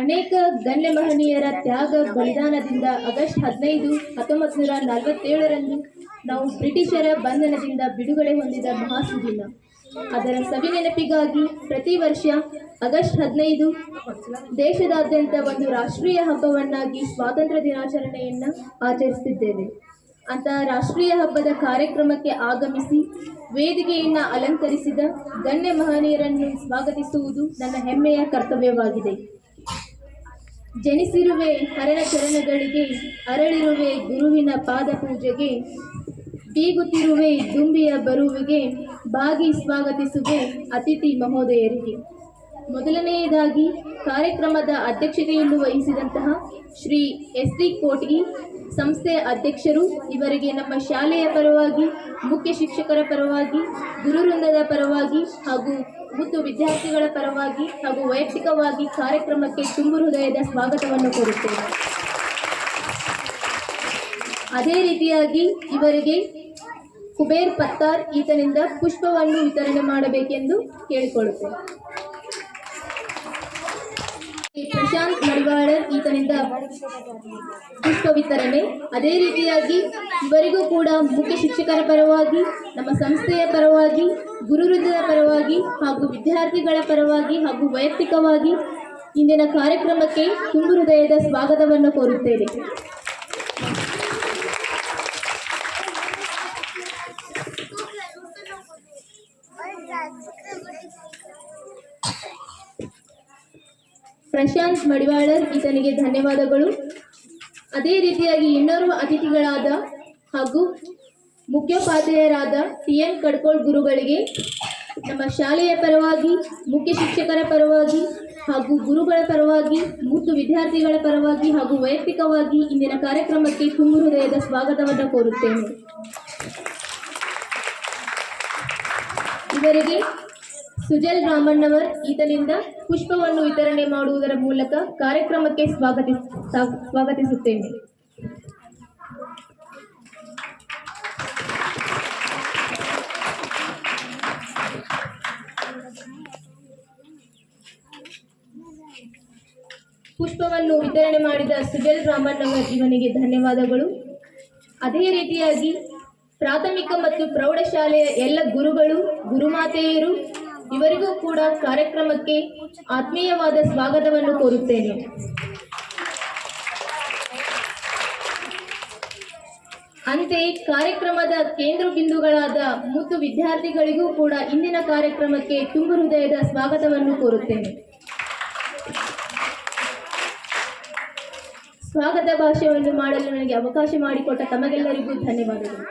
ಅನೇಕ ಗಣ್ಯ ಮಹನೀಯರ ತ್ಯಾಗ ಬಲಿದಾನದಿಂದ ಆಗಸ್ಟ್ 15, 1947ರಂದು ನಾವು ಬ್ರಿಟಿಷರ ಬಂಧನದಿಂದ ಬಿಡುಗಡೆ ಹೊಂದಿದ ಮಹಾಸುದಿನ. ಅದರ ಸವಿನೆನಪಿಗಾಗಿ ಪ್ರತಿ ವರ್ಷ ಆಗಸ್ಟ್ 15 ದೇಶದಾದ್ಯಂತ ಒಂದು ರಾಷ್ಟ್ರೀಯ ಹಬ್ಬವನ್ನಾಗಿ ಸ್ವಾತಂತ್ರ್ಯ ದಿನಾಚರಣೆಯನ್ನು ಆಚರಿಸುತ್ತಿದ್ದೇವೆ. ಅಂತಹ ರಾಷ್ಟ್ರೀಯ ಹಬ್ಬದ ಕಾರ್ಯಕ್ರಮಕ್ಕೆ ಆಗಮಿಸಿ ವೇದಿಕೆಯನ್ನು ಅಲಂಕರಿಸಿದ ಗಣ್ಯ ಮಹನೀಯರನ್ನು ಸ್ವಾಗತಿಸುವುದು ನನ್ನ ಹೆಮ್ಮೆಯ ಕರ್ತವ್ಯವಾಗಿದೆ. ಜನಿಸಿರುವೆ ಹರನ ಚರಣಗಳಿಗೆ, ಅರಳಿರುವೆ ಗುರುವಿನ ಪಾದ ಪೂಜೆಗೆ, ಬೀಗುತ್ತಿರುವೆ ದುಂಬಿಯ ಬರುವಿಗೆ, ಬಾಗಿ ಸ್ವಾಗತಿಸುವೆ ಅತಿಥಿ ಮಹೋದಯರಿಗೆ. ಮೊದಲನೆಯದಾಗಿ ಕಾರ್ಯಕ್ರಮದ ಅಧ್ಯಕ್ಷತೆಯನ್ನು ವಹಿಸಿದಂತಹ ಶ್ರೀ ಎಸ್.ಡಿ. ಕೋಟಗಿ ಸಂಸ್ಥೆಯ ಅಧ್ಯಕ್ಷರು, ಇವರಿಗೆ ನಮ್ಮ ಶಾಲೆಯ ಪರವಾಗಿ, ಮುಖ್ಯ ಶಿಕ್ಷಕರ ಪರವಾಗಿ, ಗುರುವೃಂದದ ಪರವಾಗಿ ಹಾಗೂ ಮುದ್ದು ವಿದ್ಯಾರ್ಥಿಗಳ ಪರವಾಗಿ ಹಾಗೂ ವೈಯಕ್ತಿಕವಾಗಿ ಕಾರ್ಯಕ್ರಮಕ್ಕೆ ತುಂಬು ಹೃದಯದ ಸ್ವಾಗತವನ್ನು ಕೋರುತ್ತೇನೆ. ಅದೇ ರೀತಿಯಾಗಿ ಇವರಿಗೆ ಕುಬೇರ್ ಪತ್ತಾರ್ ಈತನಿಂದ ಪುಷ್ಪವನ್ನು ವಿತರಣೆ ಮಾಡಬೇಕೆಂದು ಕೇಳಿಕೊಳ್ಳುತ್ತೇನೆ. ಪ್ರಶಾಂತ್ ಮಡಿವಾಳರ್ ಈತನಿಂದ ಪುಷ್ಪ ವಿತರಣೆ. ಅದೇ ರೀತಿಯಾಗಿ ಇವರಿಗೂ ಕೂಡ ಮುಖ್ಯ ಶಿಕ್ಷಕರ ಪರವಾಗಿ, ನಮ್ಮ ಸಂಸ್ಥೆಯ ಪರವಾಗಿ, ಗುರುವೃಂದದ ಪರವಾಗಿ ಹಾಗೂ ವಿದ್ಯಾರ್ಥಿಗಳ ಪರವಾಗಿ ಹಾಗೂ ವೈಯಕ್ತಿಕವಾಗಿ ಇಂದಿನ ಕಾರ್ಯಕ್ರಮಕ್ಕೆ ತುಂಬು ಹೃದಯದ ಸ್ವಾಗತವನ್ನು ಕೋರುತ್ತೇನೆ. ಪ್ರಶಾಂತ್ ಮಡಿವಾಳರ್ ಈತನಿಗೆ ಧನ್ಯವಾದಗಳು. ಅದೇ ರೀತಿಯಾಗಿ ಇನ್ನೋರ್ವ ಅತಿಥಿಗಳಾದ ಹಾಗೂ ಮುಖ್ಯೋಪಾಧ್ಯಾಯರಾದ TN ಕಡ್ಕೋಳ್ ಗುರುಗಳಿಗೆ ನಮ್ಮ ಶಾಲೆಯ ಪರವಾಗಿ, ಮುಖ್ಯ ಶಿಕ್ಷಕರ ಪರವಾಗಿ ಹಾಗೂ ಗುರುಗಳ ಪರವಾಗಿ, ಮುದ್ದು ವಿದ್ಯಾರ್ಥಿಗಳ ಪರವಾಗಿ ಹಾಗೂ ವೈಯಕ್ತಿಕವಾಗಿ ಇಂದಿನ ಕಾರ್ಯಕ್ರಮಕ್ಕೆ ತುಂಬು ಹೃದಯದ ಸ್ವಾಗತವನ್ನು ಕೋರುತ್ತೇನೆ. ಇವರಿಗೆ ಸುಜಲ್ ರಾಮಣ್ಣವರ್ ಈತನಿಂದ ಪುಷ್ಪವನ್ನು ವಿತರಣೆ ಮಾಡುವುದರ ಮೂಲಕ ಕಾರ್ಯಕ್ರಮಕ್ಕೆ ಸ್ವಾಗತಿಸುತ್ತೇನೆ. ಪುಷ್ಪವನ್ನು ವಿತರಣೆ ಮಾಡಿದ ಸುಜಲ್ ರಾಮಣ್ಣವರ್ ಇವನಿಗೆ ಧನ್ಯವಾದಗಳು. ಅದೇ ರೀತಿಯಾಗಿ ಪ್ರಾಥಮಿಕ ಮತ್ತು ಪ್ರೌಢಶಾಲೆಯ ಎಲ್ಲ ಗುರುಗಳು, ಗುರುಮಾತೆಯರು ಇವರಿಗೂ ಕೂಡ ಕಾರ್ಯಕ್ರಮಕ್ಕೆ ಆತ್ಮೀಯವಾದ ಸ್ವಾಗತವನ್ನು ಕೋರುತ್ತೇನೆ. ಅಂತೆಯೇ ಕಾರ್ಯಕ್ರಮದ ಕೇಂದ್ರ ಬಿಂದುಗಳಾದ ಮುದ್ದು ವಿದ್ಯಾರ್ಥಿಗಳಿಗೂ ಕೂಡ ಇಂದಿನ ಕಾರ್ಯಕ್ರಮಕ್ಕೆ ತುಂಬು ಹೃದಯದ ಸ್ವಾಗತವನ್ನು ಕೋರುತ್ತೇನೆ. ಸ್ವಾಗತ ಭಾಷಣವನ್ನು ಮಾಡಲು ನನಗೆ ಅವಕಾಶ ಮಾಡಿಕೊಟ್ಟ ತಮಗೆಲ್ಲರಿಗೂ ಧನ್ಯವಾದಗಳು.